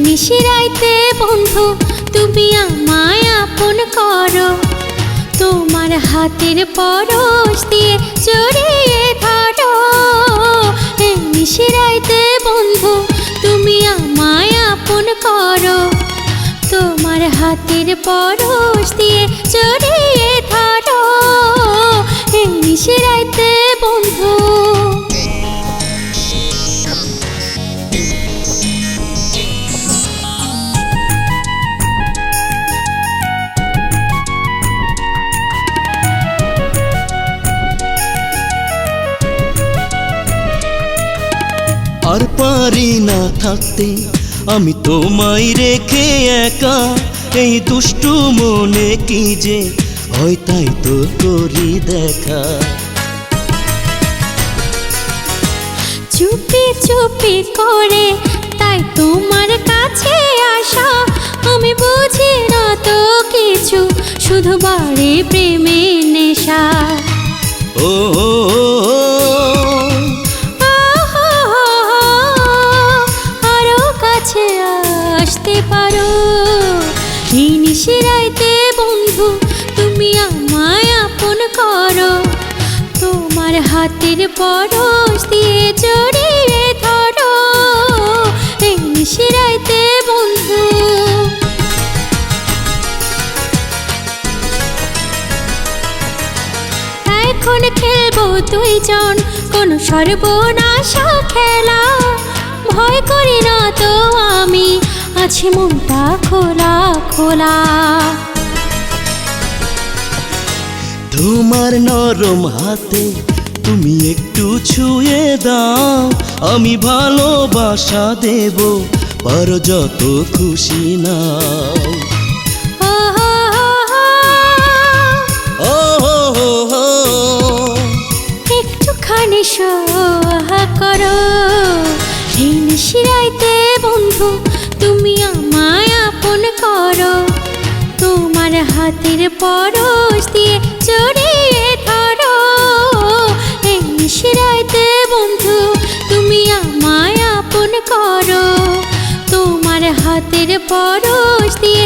নিশিরাইতে বন্ধু তুমি আমায় আপন করো, তোমার হাতের পরশ দিয়ে জড়িয়ে ধরো। এই নিশিরাইতে বন্ধু তুমি আমায় আপন করো, তোমার হাতের পরশ দিয়ে জড়িয়ে ধরো। এই নিশিরাইতে বন্ধু। আর পারি না থাকতে আমি তোমায় রেখে একা, এই দুষ্টু মনে কি যে হয় তাই তো করি দেখা। চুপি চুপি করে তাই তোমার কাছে আসা, আমি বুঝি না তো কিছু, শুধু বাড়ে প্রেমের নেশা। ও আরো কাছে আসতে পারো। এই নিশিরাইতে বন্ধু তুমি আমায় আপন করো, তোমার হাতের পরশ দিয়ে জড়িয়ে ধরো। এই নিশিরাইতে বন্ধু। এখন খেলবো দুইজন কোন সর্বনাশা খেলা, ভয় করি না তো আমি, আছে মনটা খোলা খোলা। তোমার নরম হাতে তুমি একটু ছুঁয়ে দাও, আমি ভালোবাসা দেব পারো যত খুশি নাও। একটুখানি সহা করো। এই নিশিরাইতে বন্ধু তুমি আমায় আপন করো, তোমার হাতের পরশ দিয়ে জড়িয়ে ধরো। এই নিশিরাইতে বন্ধু তুমি আমায় আপন করো, তোমার হাতের পরশ দিয়ে